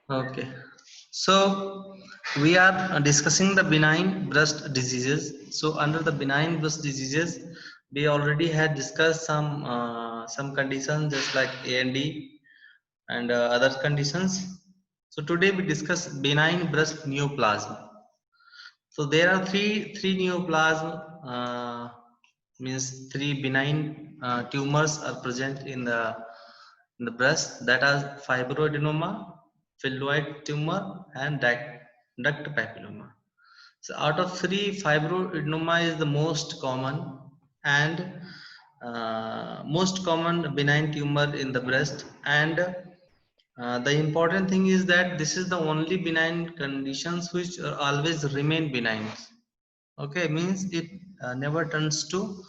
Okay. So we are discussing the benign breast diseases. So under the benign breast diseases, we already had discussed some conditions just like AND and other conditions. So today we discuss benign breast neoplasm. So there are three neoplasm, means three benign tumors are present in the breast, that are fibroadenoma, phylloid tumor, and duct papilloma. So out of three, fibroadenoma is the most common and most common benign tumor in the breast, and the important thing is that this is the only benign conditions which always remain benign. Okay, means it never turns to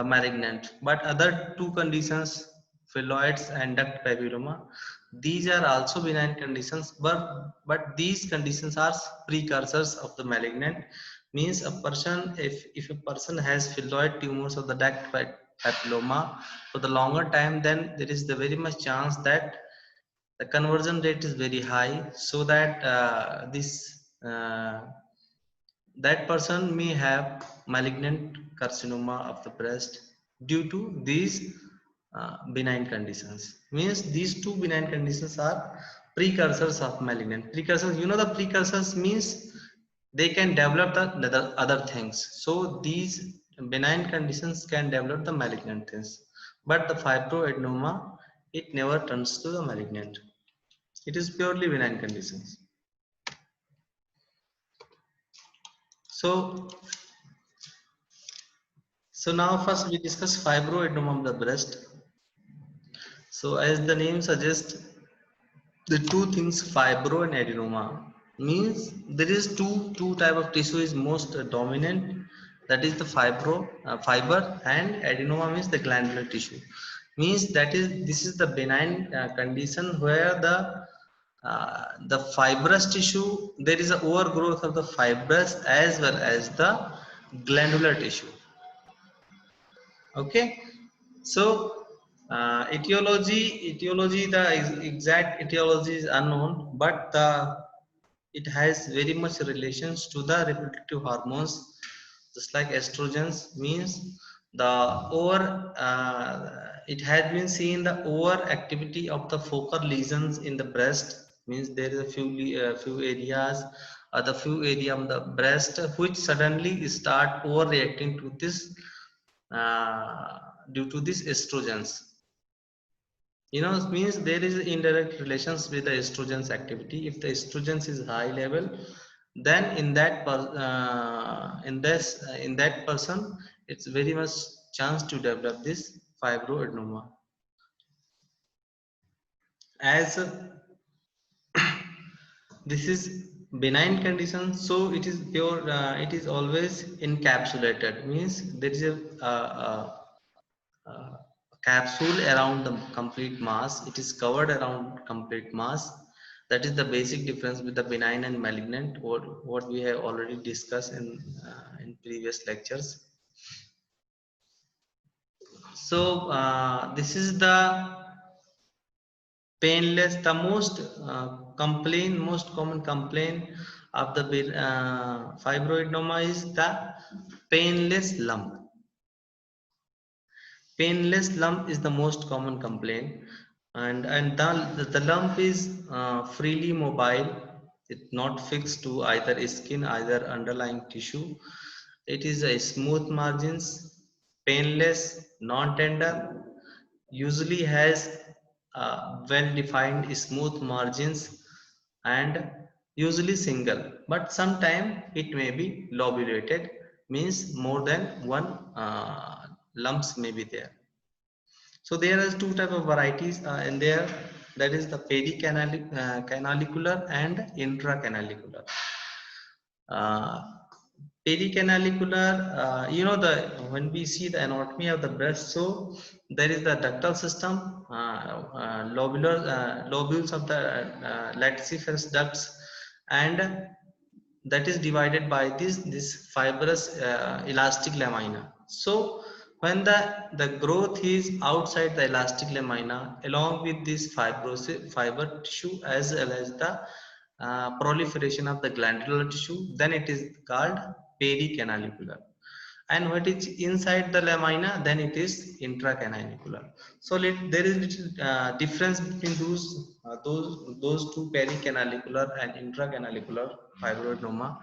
malignant. But other two conditions, phylloids and duct papilloma, these are also benign conditions, but these conditions are precursors of the malignant. Means a person, if a person has phylloid tumors of the papilloma for the longer time, then there is the very much chance that the conversion rate is very high, so that this that person may have malignant carcinoma of the breast due to these benign conditions. Means these two benign conditions are precursors of malignant. Precursors, you know, the precursors means they can develop the other things. So these benign conditions can develop the malignant things, but the fibroadenoma, it never turns to the malignant. It is purely benign conditions. So now first we discuss fibroadenoma of the breast. So as the name suggests, the two things, fibro and adenoma, means there is two type of tissue is most dominant, that is the fiber, and adenoma means the glandular tissue. Means that is, this is the benign condition where the fibrous tissue, there is a overgrowth of the fibrous as well as the glandular tissue. Okay. So etiology, the exact etiology is unknown, but it has very much relations to the reproductive hormones, just like estrogens. Means the over it has been seen the over activity of the focal lesions in the breast. Means there is a few areas, the few area of the breast which suddenly start overreacting to this, uh, due to these estrogens. You know, it means there is indirect relations with the estrogens activity. If the estrogens is high level, then in that person, it's very much chance to develop this fibroadenoma. As this is benign condition, so it is pure. It is always encapsulated. Means there is uh, capsule around the complete mass. It is covered around complete mass. That is the basic difference with the benign and malignant, what we have already discussed in previous lectures. So this is the painless, the most common complaint of the fibroadenoma is the painless lump. Painless lump is the most common complaint, and the lump is freely mobile. It's not fixed to either skin, either underlying tissue. It is a smooth margins, painless, non-tender, usually has well-defined smooth margins, and usually single, but sometimes it may be lobulated. Means more than one lumps may be there. So there are two type of varieties in there, that is the pericanalicular and intracanalicular. uh, Pericanalicular, you know, the when we see the anatomy of the breast, so there is the ductal system, lobules of the lactiferous ducts, and that is divided by this fibrous elastic lamina. So When the growth is outside the elastic lamina along with this fibrosis fiber tissue as well as the proliferation of the glandular tissue, then it is called pericanalicular. And what is inside the lamina, then it is intracanalicular. So there is little difference between those two, pericanalicular and intracanalicular fibroadenoma.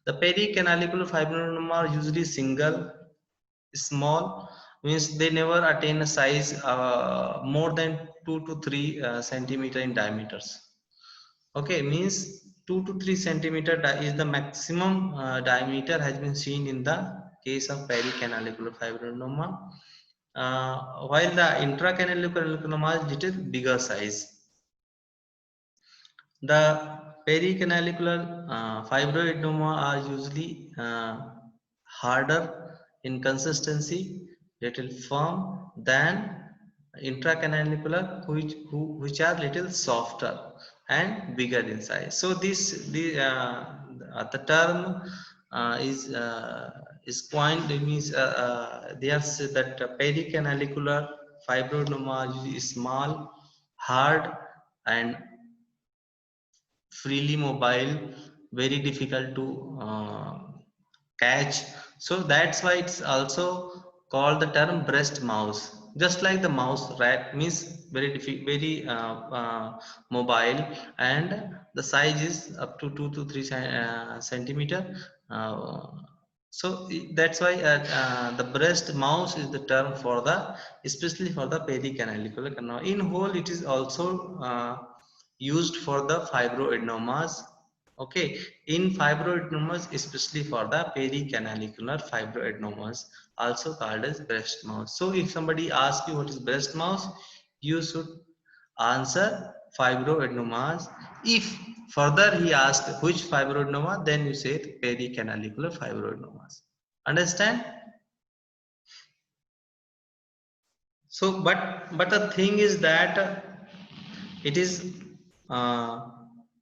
The pericanalicular fibroadenoma are usually single, small, means they never attain a size more than 2 to 3 centimeter in diameters. Okay, means 2 to 3 centimeter is the maximum diameter has been seen in the case of pericanalicular fibroadenoma, while the intracanalicular adenoma is little bigger size. The pericanalicular fibroadenoma are usually harder in consistency, little firm than intracanalicular, which are little softer and bigger in size. So the term is coined, means they are said that pericanalicular fibroadenoma is small, hard, and freely mobile, very difficult to catch. So that's why it's also called the term breast mouse. Just like the mouse, rat means very difficult, very mobile, and the size is up to 2 to 3 centimeter. uh, that's why the breast mouse is the term for the, especially for the pericanalicular canal. In whole, it is also used for the fibroadenomas. Okay, in fibroadenomas, especially for the pericanalicular fibroadenomas, also called as breast mouse. So if somebody asks you what is breast mouse, you should answer fibroadenomas. If further he asks which fibroadenoma, then you say pericanalicular fibroadenomas. Understand? So, but the thing is that it is uh,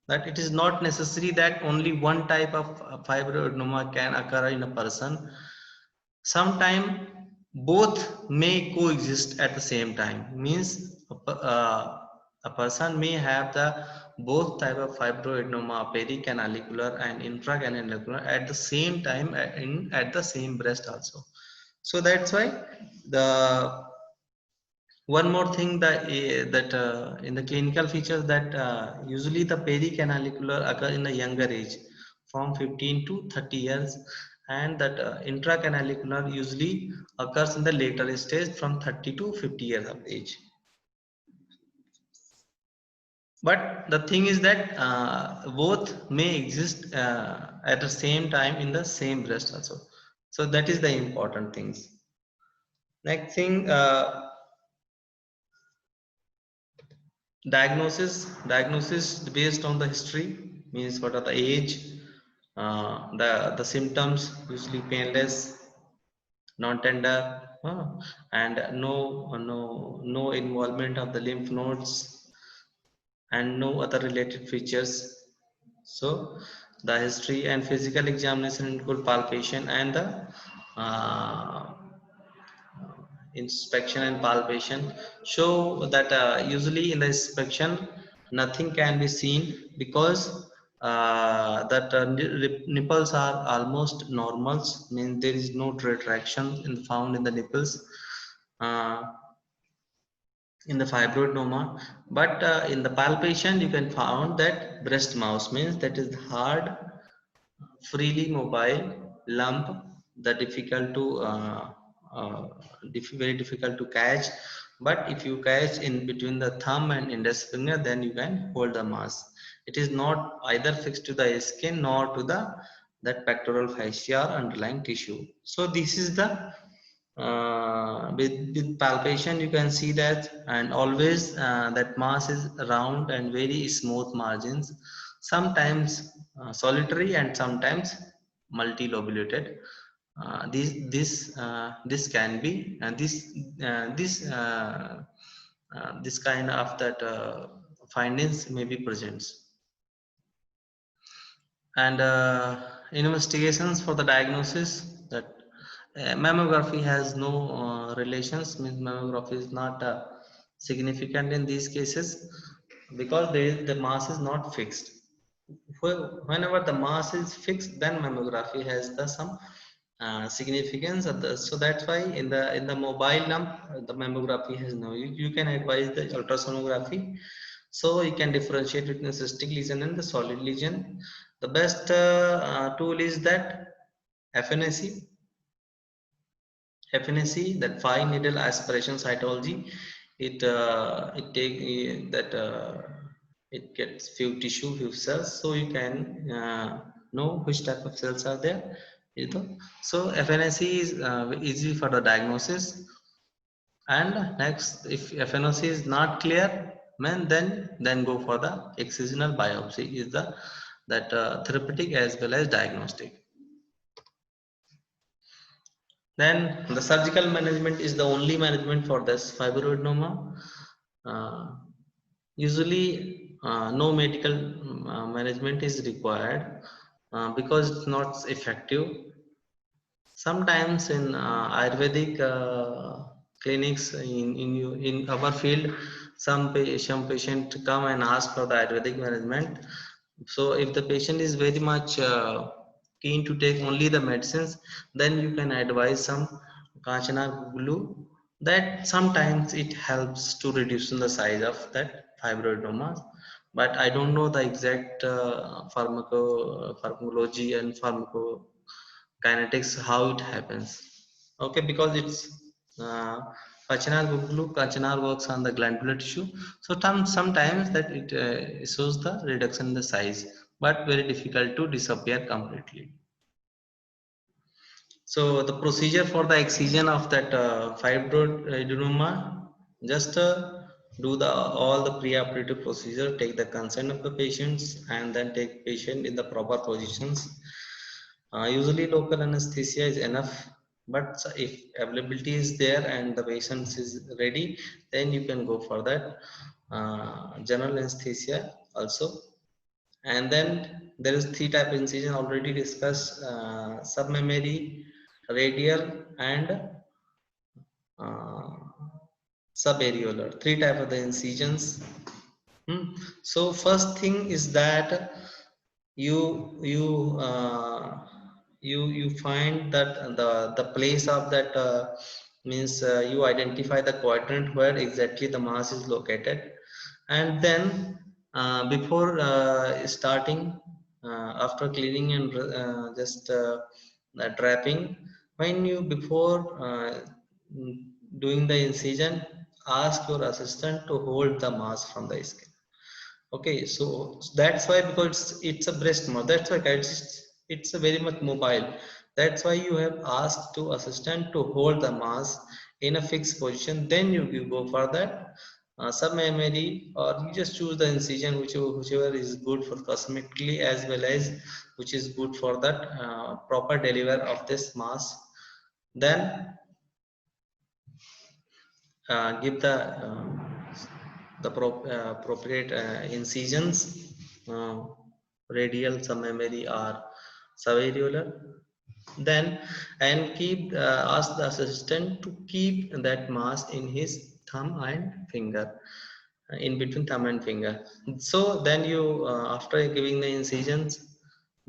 that it is not necessary that only one type of fibroadenoma can occur in a person. Sometimes both may coexist at the same time. Means a person may have the both type of fibroadenoma, pericanalicular and intracanalicular, at the same time at the same breast also. So that's why the one more thing that in the clinical features, that usually the pericanalicular occur in a younger age from 15 to 30 years, and that intracanalicular usually occurs in the later stage from 30 to 50 years of age. But the thing is that both may exist at the same time in the same breast also. So that is the important things. Next thing, diagnosis based on the history, means what are the age, the symptoms, usually painless, non-tender, and no involvement of the lymph nodes, and no other related features. So the history and physical examination include palpation and the uh, inspection and palpation. Show that usually in the inspection nothing can be seen, because that nipples are almost normals, means there is no retraction found in the nipples uh, in the fibroadenoma. But in the palpation you can found that breast mouse, means that is hard, freely mobile lump, the difficult to uh, very difficult to catch. But if you catch in between the thumb and index finger, then you can hold the mass. It is not either fixed to the skin nor to the that pectoral fascia or underlying tissue. So this is the with palpation you can see that, and always that mass is round and very smooth margins, sometimes solitary and sometimes multilobulated. This can be this kind of that findings may be presents. And investigations for the diagnosis, that Mammography has no relations, means mammography is not significant in these cases because the mass is not fixed. Whenever the mass is fixed, then mammography has the some significance of the, so that's why in the mobile lump the mammography has no, you can advise the ultrasonography, so you can differentiate between the cystic lesion and the solid lesion. The best tool is that FNAC. FNAC, that fine needle aspiration cytology, it take that it gets few tissue, few cells, so you can know which type of cells are there. You know, so FNAC is easy for the diagnosis. And next, if FNOC is not clear, then go for the excisional biopsy is the that therapeutic as well as diagnostic. Then the surgical management is the only management for this fibroadenoma. Uh, Usually, no medical management is required because it's not effective. Sometimes in Ayurvedic clinics in our field, some patient come and ask for the Ayurvedic management. So if the patient is very much keen to take only the medicines, then you can advise some Kanchana glue. That sometimes it helps to reduce the size of that fibroadenoma. But I don't know the exact pharmacology and pharmacokinetics how it happens. Okay, because it's uh, Kachanar works on the glandular tissue, so sometimes that it shows the reduction in the size, but very difficult to disappear completely. So the procedure for the excision of that fibroadenoma, just do the all the preoperative procedure, take the consent of the patients, and then take patient in the proper positions. Usually local anesthesia is enough, but if availability is there and the patient is ready, then you can go for that general anesthesia also. And then there is three type of incision already discussed: submammary, radial, and uh, subareolar. Three type of the incisions. So first thing is that you you find that the place of that means you identify the quadrant where exactly the mass is located, and then before starting after cleaning and just draping, when you before doing the incision, ask your assistant to hold the mass from the skin. Okay, so that's why, because it's a breast mass. That's why guys, it's a very much mobile. That's why you have asked to assistant to hold the mass in a fixed position. Then you go for that submammary, or you just choose the incision whichever is good for cosmetically as well as which is good for that proper deliver of this mass. Then give the appropriate incisions, uh, radial, submammary, or subareolar. Then and keep ask the assistant to keep that mass in his thumb and finger, in between thumb and finger. So then you after giving the incisions,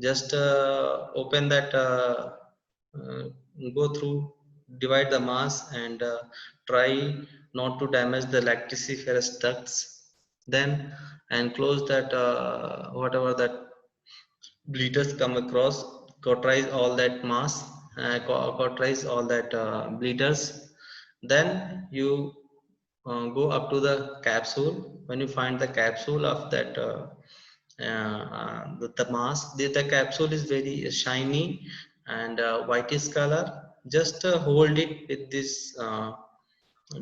just open that uh, go through, divide the mass, and try not to damage the lactiferous ducts. Then and close that whatever that bleeders come across, cauterize all that mass, cauterize all that bleeders. Then you go up to the capsule. When you find the capsule of that the mass, the capsule is very shiny and whitish color. Just hold it with this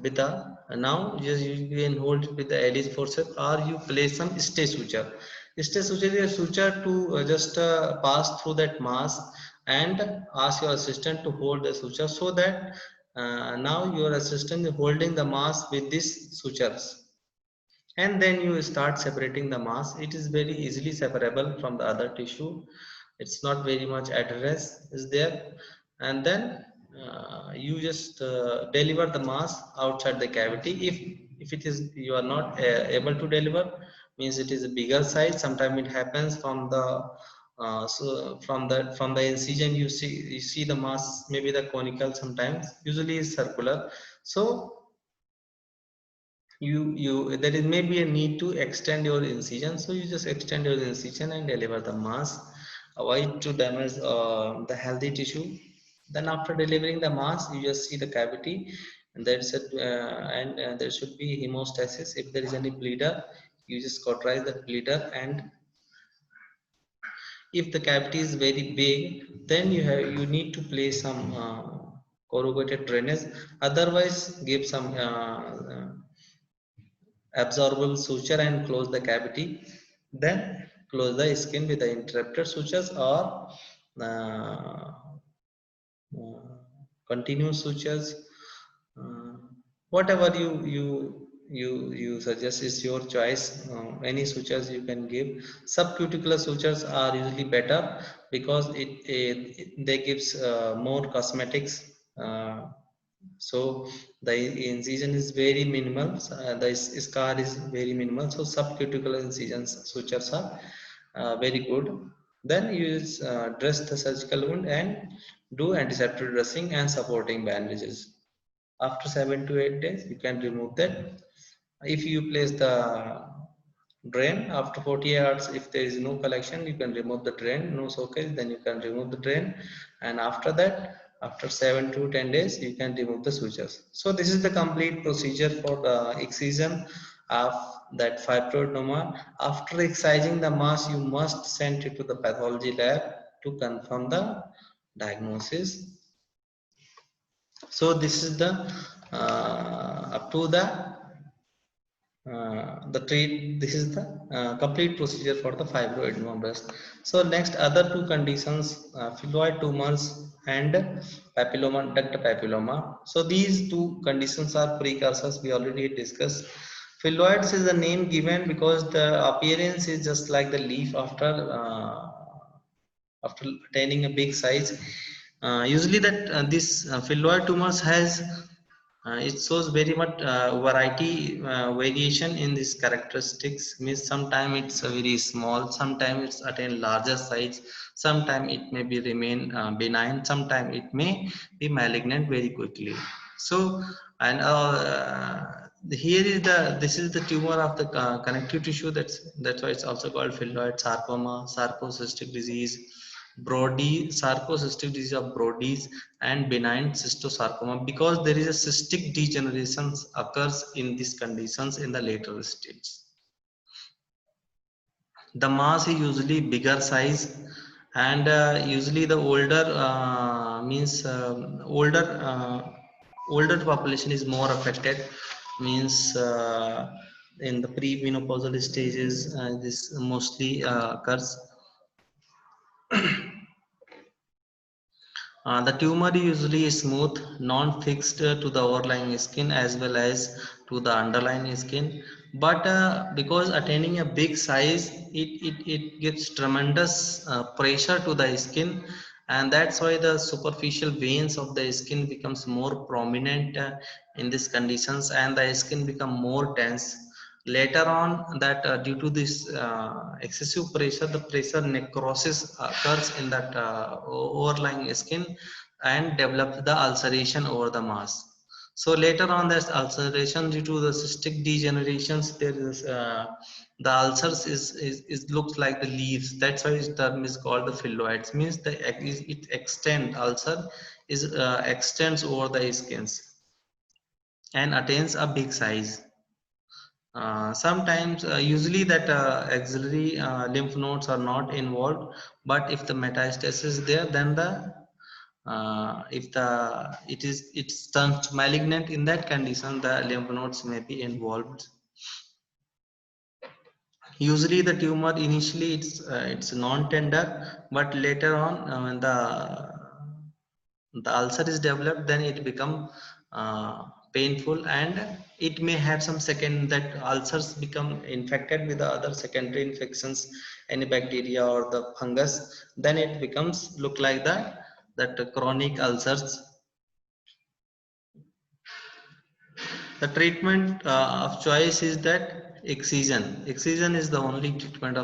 with the now you can hold it with the Alice forceps, or you place some stay suture. Stay suture is a suture to just pass through that mass, and ask your assistant to hold the suture, so that now your assistant is holding the mass with these sutures, and then you start separating the mass. It is very easily separable from the other tissue. It's not very much adherence is there. And then you just deliver the mass outside the cavity. If it is you are not able to deliver, means it is a bigger size. Sometimes it happens from the so from the incision, you see the mass, maybe the conical, sometimes usually is circular. So you there is maybe a need to extend your incision, so you just extend your incision and deliver the mass, avoid to damage the healthy tissue. Then after delivering the mass, you just see the cavity, and there's a there should be hemostasis. If there is any bleeder, you just cauterize that bleeder. And if the cavity is very big, then you need to place some corrugated drainage. Otherwise, give some absorbable suture and close the cavity. Then close the skin with the interrupted sutures, or uh, continuous sutures. uh, Whatever you suggest is your choice. Any sutures you can give. Subcuticular sutures are usually better, because they gives more cosmetics. So the incision is very minimal, the scar is very minimal, so subcuticular incisions sutures are very good. Then you dress the surgical wound and do antiseptic dressing and supporting bandages. After 7 to 8 days, you can remove that. If you place the drain after 40 hours, if there is no collection, you can remove the drain. No soakage, then you can remove the drain. And after that, after 7 to 10 days, you can remove the sutures. So this is the complete procedure for the excision of that fibroadenoma. After excising the mass, you must send it to the pathology lab to confirm the diagnosis. So this is the up to the treat. This is the complete procedure for the fibroadenoma breast. So next, other two conditions, phylloid tumors and papilloma, duct papilloma. So these two conditions are precursors, we already discussed. Phylloids is the name given because the appearance is just like the leaf after attaining a big size. Usually that this phylloid tumors has it shows very much variation in these characteristics. Means sometimes it's very small, sometimes it's attain larger size, sometimes it may be remain benign, sometimes it may be malignant very quickly. So, and here is the this is the tumor of the connective tissue. That's why it's also called phylloid sarcoma, sarcocystic disease, Brody, sarcocystic disease of Brody's, and benign cystosarcoma, because there is a cystic degeneration occurs in these conditions in the later stage. The mass is usually bigger size, and usually the older means older population is more affected. Means in the premenopausal stages, this mostly occurs. The tumor usually is smooth, non-fixed to the overlying skin as well as to the underlying skin. But because attaining a big size, it gives tremendous pressure to the skin, and that's why the superficial veins of the skin becomes more prominent in these conditions, and the skin become more dense. Later on, that due to this excessive pressure, the pressure necrosis occurs in that overlying skin and develops the ulceration over the mass. So later on, there's ulceration due to the cystic degenerations. There is the ulcers is looks like the leaves. That's why its term is called the phylloids. Means it extend ulcer is extends over the skins and attains a big size. Sometimes, usually that axillary lymph nodes are not involved, but if the metastasis is there, then the if the it turns malignant, in that condition, the lymph nodes may be involved. Usually, the tumor initially it's non-tender, but later on, when the ulcer is developed, then it become painful, and it may have some second that ulcers become infected with the other secondary infections, any bacteria or the fungus. Then it becomes look like that chronic ulcers. The treatment of choice is that excision. Excision is the only treatment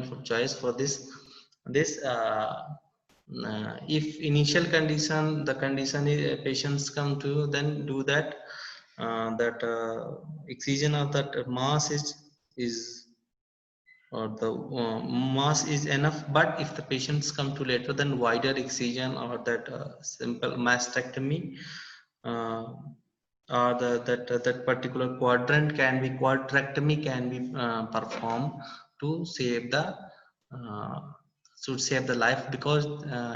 for choice for this. If initial condition, the condition is, patients come to, then do that. That excision of that mass is or the mass is enough. But if the patients come to later, then wider excision or that simple mastectomy, uh, or that particular quadrant can be quadrectomy can be performed to save the uh, should save the life, because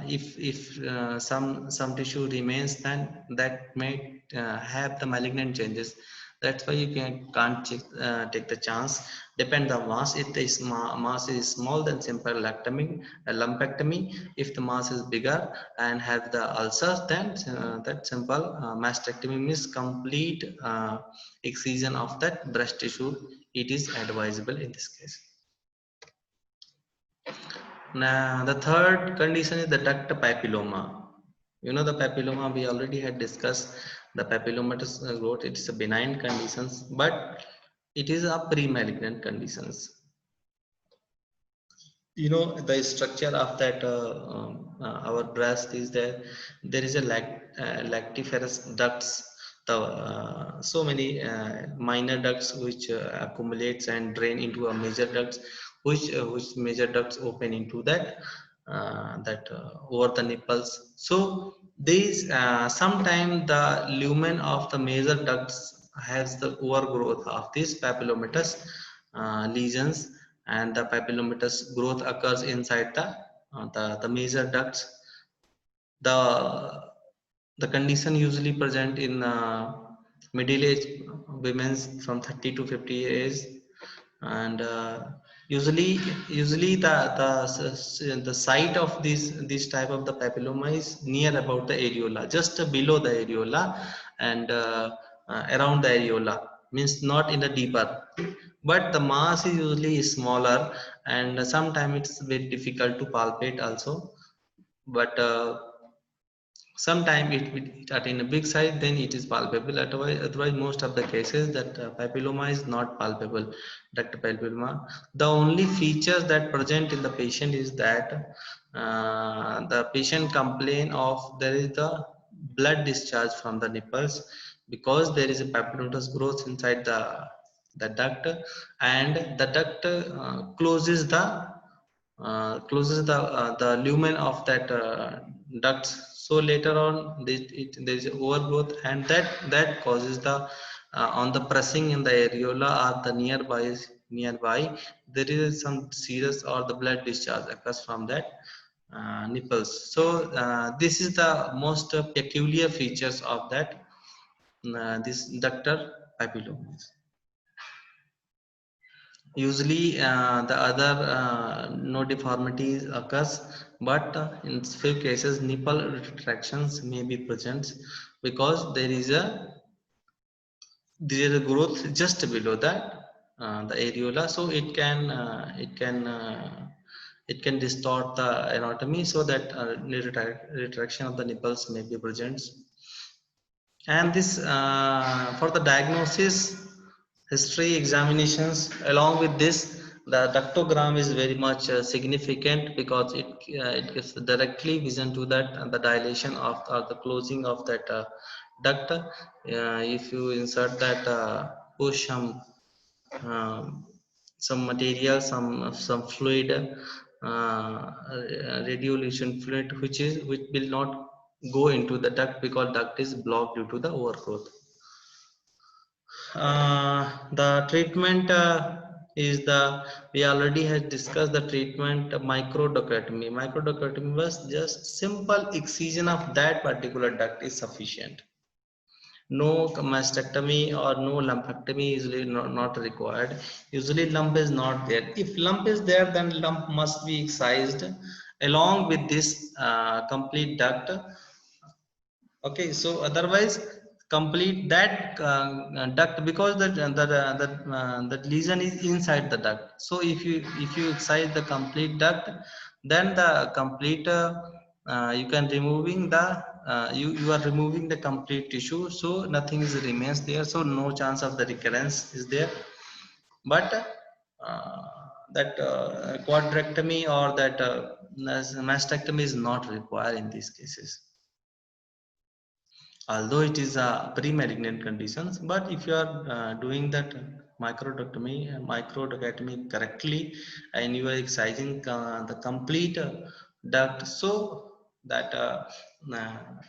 if some tissue remains, then that may have the malignant changes. That's why you can't take the chance. Depend the mass. If the mass is small, then simple lumpectomy. If the mass is bigger and have the ulcers, then that simple mastectomy means complete excision of that breast tissue. It is advisable in this case. Now, the third condition is the duct papilloma. You know the papilloma, we already had discussed the papillomatous growth. It's a benign conditions, but it is a pre-malignant conditions. You know the structure of that our breast is there is a lactiferous ducts, the so many minor ducts which accumulates and drain into a major ducts, which major ducts open into that over the nipples. So these sometime the lumen of the major ducts has the overgrowth of these papillomatous lesions, and the papillomatous growth occurs inside the major ducts. The condition usually present in middle age women's from 30 to 50 years, and usually the site of this type of the papilloma is near about the areola, just below the areola, and around the areola, means not in the deeper, but the mass is usually smaller, and sometimes it's very difficult to palpate also. But sometime it attain a big size, then it is palpable. Otherwise most of the cases that papilloma is not palpable. Duct papilloma, the only features that present in the patient is that the patient complain of there is the blood discharge from the nipples, because there is a papillomatous growth inside the duct, and the duct closes the lumen of that ducts. So later on there is overgrowth, and that causes the on the pressing in the areola or the nearby there is some serous or the blood discharge occurs from that nipples. So this is the most peculiar features of that this ductal papilloma. Usually, the other no deformities occurs, but in few cases, nipple retractions may be present, because there is a growth just below that the areola, so it can distort the anatomy, so that retraction of the nipples may be present. And this for the diagnosis, history examinations, along with this the ductogram is very much significant, because it gives directly vision to that, and the dilation of or the closing of that duct. If you insert that push um, some material, some fluid, radiolution fluid, which will not go into the duct, because duct is blocked due to the overgrowth. The treatment is the we already had discussed the treatment microductomy. Microductomy was just simple excision of that particular duct is sufficient. No mastectomy or no lumpectomy is usually not required. Usually lump is not there. If lump is there, then lump must be excised along with this complete duct. Okay, so otherwise complete that duct, because that lesion is inside the duct. So if you excise the complete duct, then the complete you can removing the you are removing the complete tissue, so nothing is remains there, so no chance of the recurrence is there. But that quadrectomy or that mastectomy is not required in these cases, although it is a pre-malignant conditions. But if you are doing that microdectomy correctly, and you are excising the complete duct, so that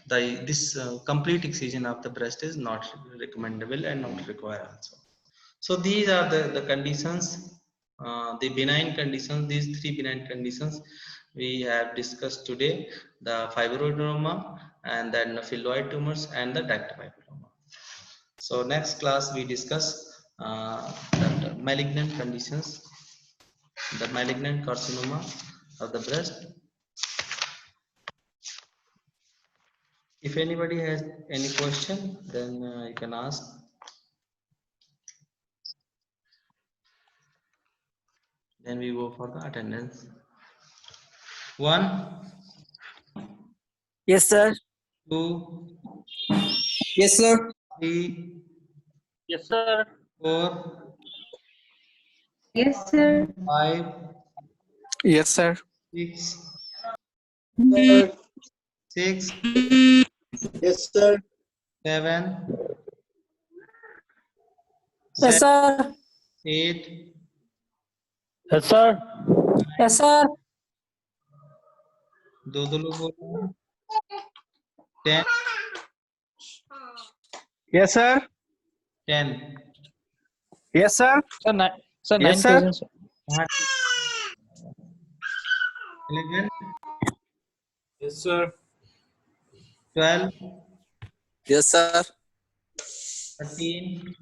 this complete excision of the breast is not recommendable and not required also. So these are the conditions, the benign conditions, these three benign conditions we have discussed today: the fibroadenoma, and then the phylloid tumors, and the duct papilloma. So next class we discuss the malignant conditions, the malignant carcinoma of the breast. If anybody has any question, then you can ask. Then we go for the attendance. 1, Yes, sir. 2, Yes, sir. 3, Yes, sir. 4, Yes, sir. 5, Yes, sir. 6, Sir. 6, Yes, sir. 7, Yes, sir. 8, Yes, sir. Yes, sir. दो लोग बोल रहे हैं, 10, Yes, sir. 10, Yes, sir. Sir, sir, Yes, 9 sir. presents. 11, Yes, sir. 12, Yes, sir. 13,